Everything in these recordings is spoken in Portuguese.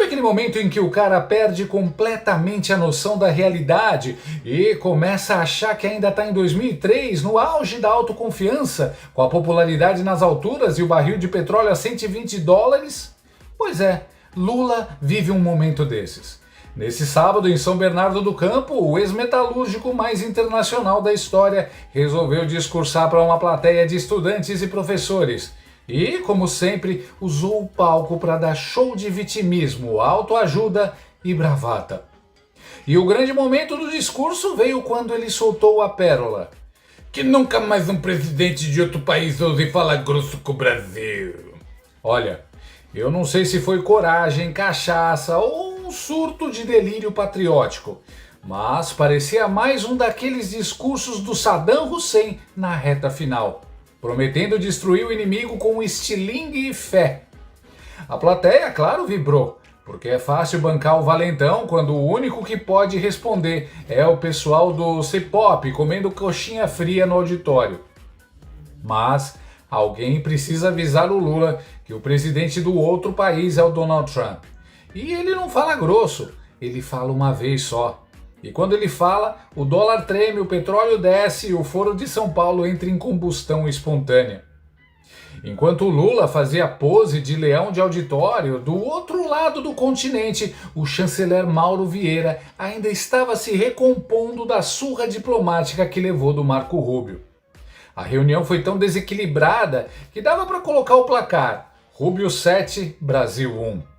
Sabe aquele momento em que o cara perde completamente a noção da realidade e começa a achar que ainda está em 2003, no auge da autoconfiança, com a popularidade nas alturas e o barril de petróleo a $120? Pois é, Lula vive um momento desses. Nesse sábado, em São Bernardo do Campo, o ex-metalúrgico mais internacional da história resolveu discursar para uma plateia de estudantes e professores. E, como sempre, usou o palco para dar show de vitimismo, autoajuda e bravata. E o grande momento do discurso veio quando ele soltou a pérola: que nunca mais um presidente de outro país ouse falar grosso com o Brasil. Olha, eu não sei se foi coragem, cachaça ou um surto de delírio patriótico, mas parecia mais um daqueles discursos do Saddam Hussein na reta final, prometendo destruir o inimigo com estilingue e fé. A plateia, claro, vibrou, porque é fácil bancar o valentão quando o único que pode responder é o pessoal do C-pop comendo coxinha fria no auditório. Mas alguém precisa avisar o Lula que o presidente do outro país é o Donald Trump. E ele não fala grosso, ele fala uma vez só. E quando ele fala, o dólar treme, o petróleo desce e o Foro de São Paulo entra em combustão espontânea. Enquanto o Lula fazia pose de leão de auditório, do outro lado do continente, o chanceler Mauro Vieira ainda estava se recompondo da surra diplomática que levou do Marco Rubio. A reunião foi tão desequilibrada que dava para colocar o placar: Rubio 7, Brasil 1.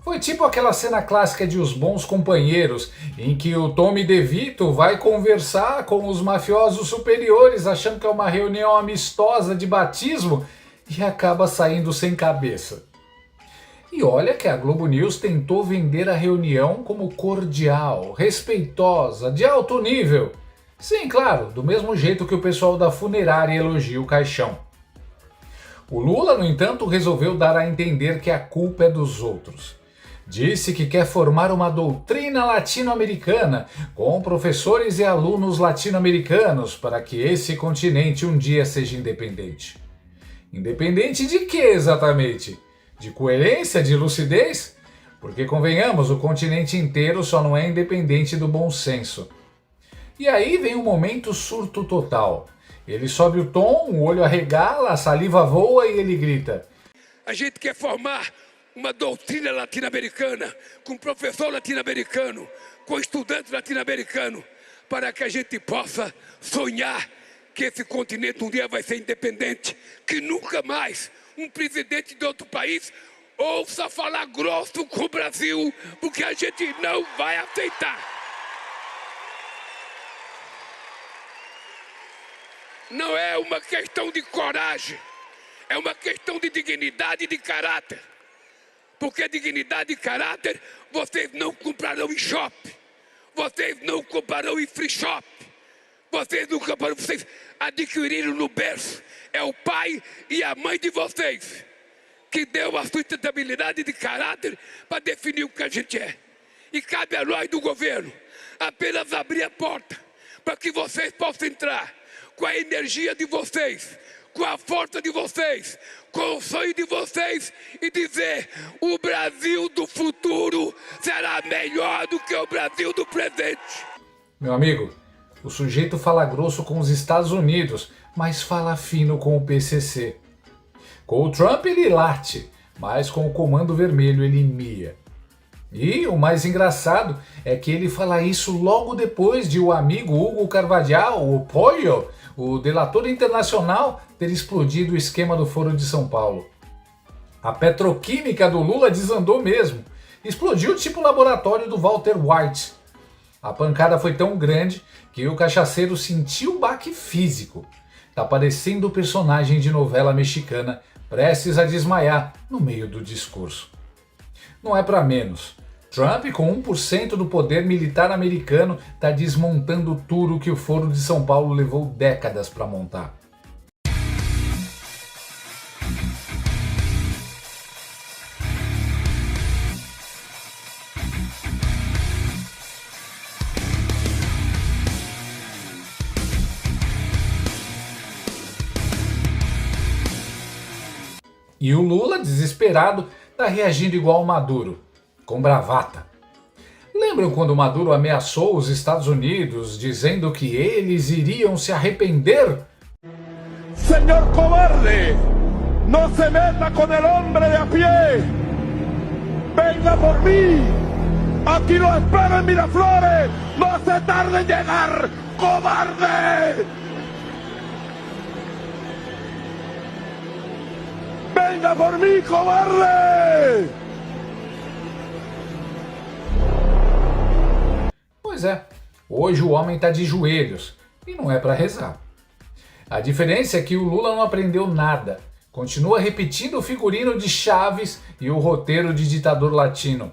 Foi tipo aquela cena clássica de Os Bons Companheiros, em que o Tommy DeVito vai conversar com os mafiosos superiores achando que é uma reunião amistosa de batismo e acaba saindo sem cabeça. E olha que a Globo News tentou vender a reunião como cordial, respeitosa, de alto nível. Sim, claro, do mesmo jeito que o pessoal da funerária elogia o caixão. O Lula, no entanto, resolveu dar a entender que a culpa é dos outros. Disse que quer formar uma doutrina latino-americana com professores e alunos latino-americanos para que esse continente um dia seja independente. Independente de quê exatamente? De coerência, de lucidez? Porque, convenhamos, o continente inteiro só não é independente do bom senso. E aí vem um momento surto total. Ele sobe o tom, o olho arregala, a saliva voa e ele grita: a gente quer formar uma doutrina latino-americana, com professor latino-americano, com estudante latino-americano, para que a gente possa sonhar que esse continente um dia vai ser independente, que nunca mais um presidente de outro país ouça falar grosso com o Brasil, porque a gente não vai aceitar. Não é uma questão de coragem, é uma questão de dignidade e de caráter. Porque dignidade e caráter vocês não comprarão em shopping, vocês não comprarão em free shop, vocês não comprarão, vocês adquiriram no berço. É o pai e a mãe de vocês que deu a sustentabilidade de caráter para definir o que a gente é. E cabe a nós do governo apenas abrir a porta para que vocês possam entrar com a energia de vocês, com a força de vocês, com o sonho de vocês e dizer: o Brasil do futuro será melhor do que o Brasil do presente. Meu amigo, o sujeito fala grosso com os Estados Unidos, mas fala fino com o PCC. Com o Trump ele late, mas com o Comando Vermelho ele mia. E o mais engraçado é que ele fala isso logo depois de o amigo Hugo Carvajal, o Pollo, o delator internacional, ter explodido o esquema do Foro de São Paulo. A petroquímica do Lula desandou mesmo. Explodiu tipo o laboratório do Walter White. A pancada foi tão grande que o cachaceiro sentiu um baque físico. Tá parecendo o personagem de novela mexicana prestes a desmaiar no meio do discurso. Não é para menos. Trump, com 1% do poder militar americano, está desmontando tudo que o Foro de São Paulo levou décadas para montar. E o Lula, desesperado, está reagindo igual o Maduro. com bravata. Lembram quando Maduro ameaçou os Estados Unidos, dizendo que eles iriam se arrepender? Señor cobarde, no se meta con el hombre de a pie. Venga por mí. Aquí lo espero en Miraflores. No se tarde en llegar, cobarde. Venga por mí, cobarde. Pois é, hoje o homem está de joelhos e não é para rezar. A diferença é que o Lula não aprendeu nada. Continua repetindo o figurino de Chaves e o roteiro de ditador latino.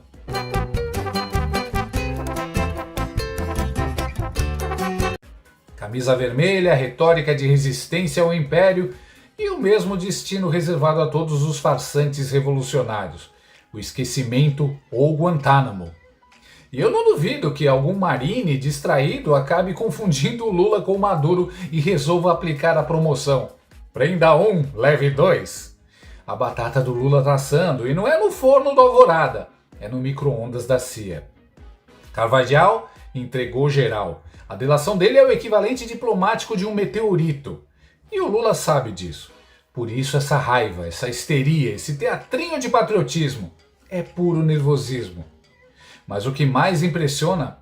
Camisa vermelha, retórica de resistência ao império e o mesmo destino reservado a todos os farsantes revolucionários: o esquecimento ou Guantánamo. E eu não duvido que algum marine distraído acabe confundindo o Lula com o Maduro e resolva aplicar a promoção. Prenda um, leve dois. A batata do Lula tá assando e não é no forno do Alvorada, é no micro-ondas da CIA. Carvajal entregou geral. A delação dele é o equivalente diplomático de um meteorito. E o Lula sabe disso. Por isso essa raiva, essa histeria, esse teatrinho de patriotismo é puro nervosismo. Mas o que mais impressiona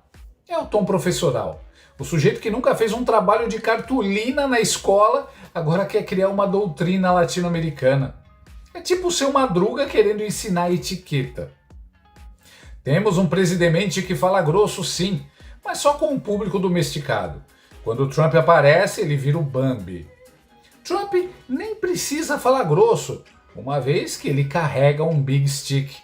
é o tom professoral. O sujeito que nunca fez um trabalho de cartolina na escola agora quer criar uma doutrina latino-americana. É tipo o seu Madruga querendo ensinar etiqueta. Temos um presidente que fala grosso sim, mas só com um público domesticado. Quando o Trump aparece, ele vira o Bambi. Trump nem precisa falar grosso, uma vez que ele carrega um big stick.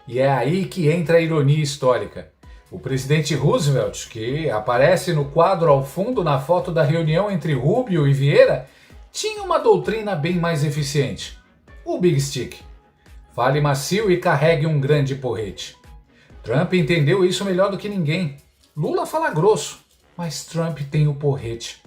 E é aí que entra a ironia histórica. O presidente Roosevelt, que aparece no quadro ao fundo na foto da reunião entre Rubio e Vieira, tinha uma doutrina bem mais eficiente: o Big Stick. Fale macio e carregue um grande porrete. Trump entendeu isso melhor do que ninguém. Lula fala grosso, mas Trump tem o porrete.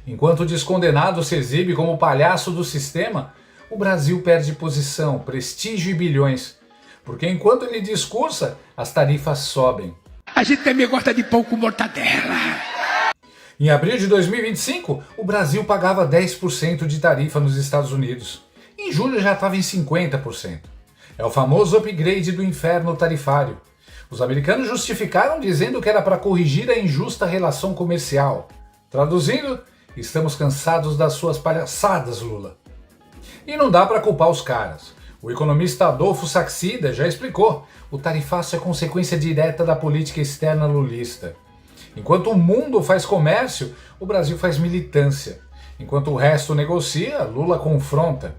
Enquanto o descondenado se exibe como palhaço do sistema, o Brasil perde posição, prestígio e bilhões. Porque enquanto ele discursa, as tarifas sobem. A gente também gosta de pão com mortadela. Em abril de 2025, o Brasil pagava 10% de tarifa nos Estados Unidos. Em julho já estava em 50%. É o famoso upgrade do inferno tarifário. Os americanos justificaram dizendo que era para corrigir a injusta relação comercial. Traduzindo, estamos cansados das suas palhaçadas, Lula. E não dá para culpar os caras. O economista Adolfo Saxida já explicou: o tarifaço é consequência direta da política externa lulista. Enquanto o mundo faz comércio, o Brasil faz militância. Enquanto o resto negocia, Lula confronta.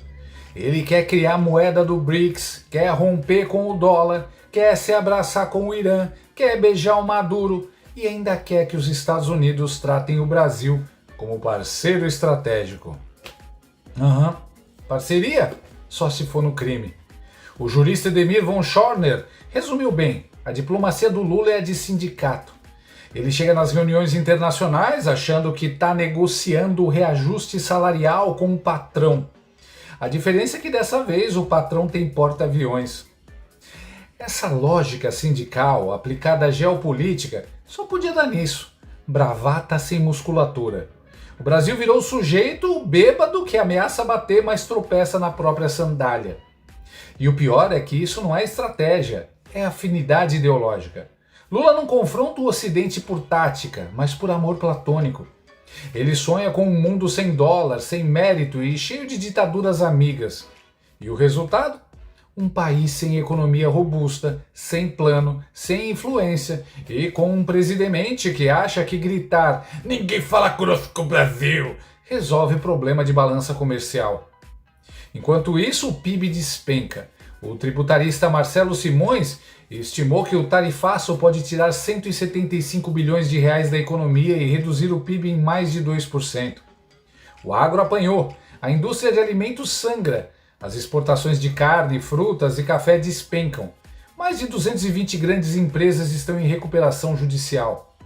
Ele quer criar a moeda do BRICS, quer romper com o dólar, quer se abraçar com o Irã, quer beijar o Maduro e ainda quer que os Estados Unidos tratem o Brasil como parceiro estratégico. Parceria? Só se for no crime. O jurista Edemir von Schorner resumiu bem: a diplomacia do Lula é a de sindicato. Ele chega nas reuniões internacionais achando que está negociando o reajuste salarial com o patrão. A diferença é que dessa vez o patrão tem porta-aviões. Essa lógica sindical aplicada à geopolítica só podia dar nisso: bravata sem musculatura. O Brasil virou o sujeito bêbado que ameaça bater, mas tropeça na própria sandália. E o pior é que isso não é estratégia, é afinidade ideológica. Lula não confronta o Ocidente por tática, mas por amor platônico. Ele sonha com um mundo sem dólar, sem mérito e cheio de ditaduras amigas. E o resultado? Um país sem economia robusta, sem plano, sem influência e com um presidente que acha que gritar "ninguém fala grosso com o Brasil" resolve problema de balança comercial. Enquanto isso, o PIB despenca. O tributarista Marcelo Simões estimou que o tarifaço pode tirar 175 bilhões de reais da economia e reduzir o PIB em mais de 2%. O agro apanhou, a indústria de alimentos sangra. As exportações de carne, frutas e café despencam. Mais de 220 grandes empresas estão em recuperação judicial.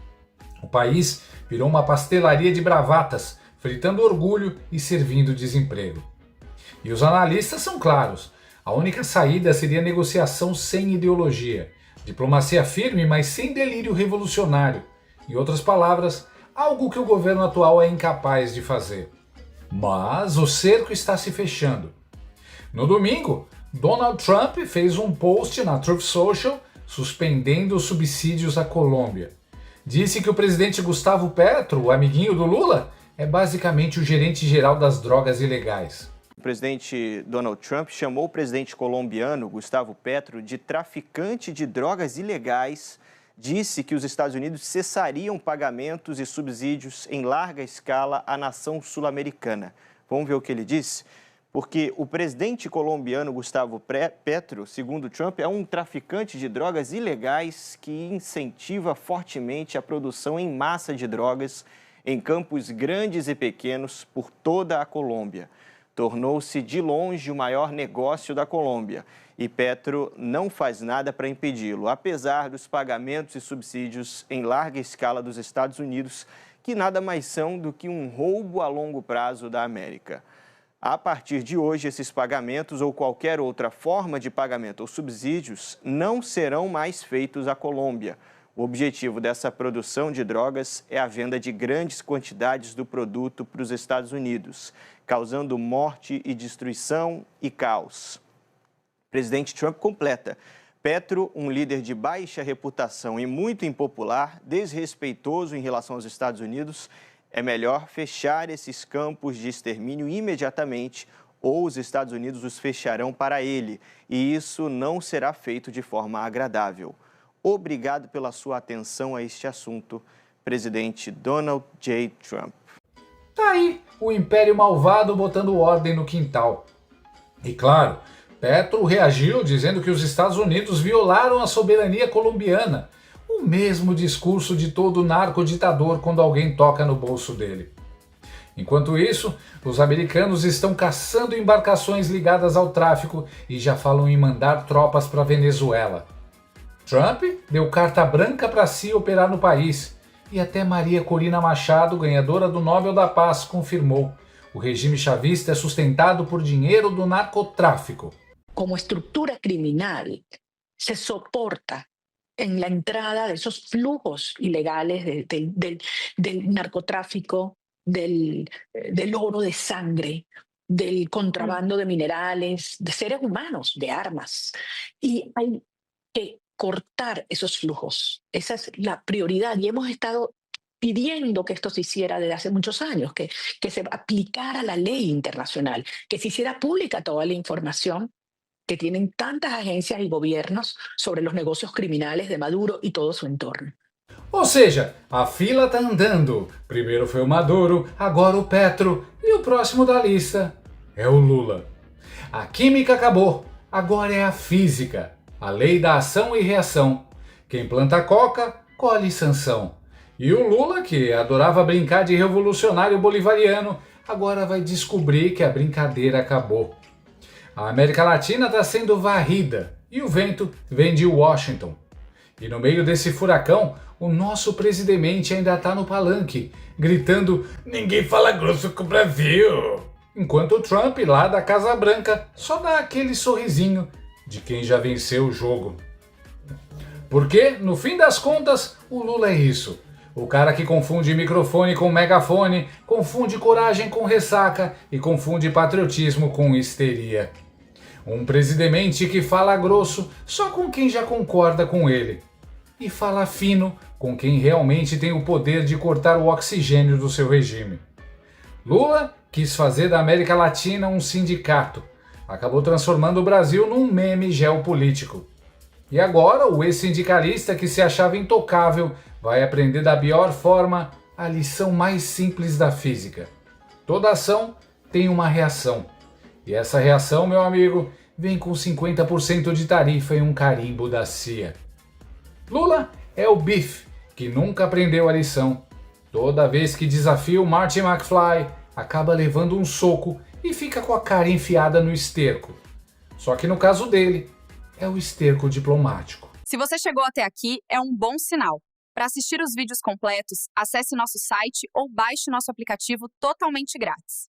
O país virou uma pastelaria de bravatas, fritando orgulho e servindo desemprego. E os analistas são claros: A única saída seria negociação sem ideologia, diplomacia firme, mas sem delírio revolucionário. Em outras palavras, algo que o governo atual é incapaz de fazer. Mas o cerco está se fechando. No domingo, Donald Trump fez um post na Truth Social suspendendo os subsídios à Colômbia. Disse que o presidente Gustavo Petro, o amiguinho do Lula, é basicamente o gerente geral das drogas ilegais. O presidente Donald Trump chamou o presidente colombiano Gustavo Petro de traficante de drogas ilegais, disse que os Estados Unidos cessariam pagamentos e subsídios em larga escala à nação sul-americana. Vamos ver o que ele disse? Porque o presidente colombiano Gustavo Petro, segundo Trump, é um traficante de drogas ilegais que incentiva fortemente a produção em massa de drogas em campos grandes e pequenos por toda a Colômbia. Tornou-se de longe o maior negócio da Colômbia e Petro não faz nada para impedi-lo, apesar dos pagamentos e subsídios em larga escala dos Estados Unidos, que nada mais são do que um roubo a longo prazo da América. A partir de hoje, esses pagamentos ou qualquer outra forma de pagamento ou subsídios não serão mais feitos à Colômbia. O objetivo dessa produção de drogas é a venda de grandes quantidades do produto para os Estados Unidos, causando morte e destruição e caos. O presidente Trump completa: Petro, um líder de baixa reputação e muito impopular, desrespeitoso em relação aos Estados Unidos, é melhor fechar esses campos de extermínio imediatamente ou os Estados Unidos os fecharão para ele, e isso não será feito de forma agradável. Obrigado pela sua atenção a este assunto, presidente Donald J. Trump. Tá aí o Império Malvado botando ordem no quintal. E claro, Petro reagiu dizendo que os Estados Unidos violaram a soberania colombiana. O mesmo discurso de todo narcoditador quando alguém toca no bolso dele. Enquanto isso, os americanos estão caçando embarcações ligadas ao tráfico e já falam em mandar tropas para Venezuela. Trump deu carta branca para si operar no país e até Maria Corina Machado, ganhadora do Nobel da Paz, confirmou: o regime chavista é sustentado por dinheiro do narcotráfico. Como estructura criminal, se soporta en la entrada de esos flujos ilegales del narcotráfico, del oro de sangre, del contrabando de minerales, de seres humanos, de armas. Y hay que cortar esos flujos. Esa es la prioridad y hemos estado pidiendo que esto se hiciera desde hace muchos años, que se aplicara la ley internacional, que se hiciera pública toda la información que tienen tantas agencias y gobiernos sobre los negocios criminales de Maduro y todo su entorno. Ou seja, a fila tá andando. Primeiro foi o Maduro, agora o Petro e o próximo da lista é o Lula. A química acabou, agora é a física. A lei da ação e reação. Quem planta coca, colhe sanção. E o Lula, que adorava brincar de revolucionário bolivariano, agora vai descobrir que a brincadeira acabou. A América Latina está sendo varrida e o vento vem de Washington. E no meio desse furacão, o nosso presidente ainda está no palanque, gritando: ninguém fala grosso com o Brasil! Enquanto o Trump, lá da Casa Branca, só dá aquele sorrisinho de quem já venceu o jogo. Porque, no fim das contas, o Lula é isso. O cara que confunde microfone com megafone, confunde coragem com ressaca e confunde patriotismo com histeria. Um presidente que fala grosso só com quem já concorda com ele. E fala fino com quem realmente tem o poder de cortar o oxigênio do seu regime. Lula quis fazer da América Latina um sindicato. Acabou transformando o Brasil num meme geopolítico. E agora o ex-sindicalista que se achava intocável vai aprender da pior forma a lição mais simples da física. Toda ação tem uma reação. E essa reação, meu amigo, vem com 50% de tarifa e um carimbo da CIA. Lula é o Biff, que nunca aprendeu a lição. Toda vez que desafia o Marty McFly, acaba levando um soco e fica com a cara enfiada no esterco. Só que no caso dele, é o esterco diplomático. Se você chegou até aqui, é um bom sinal. Para assistir os vídeos completos, acesse nosso site ou baixe nosso aplicativo totalmente grátis.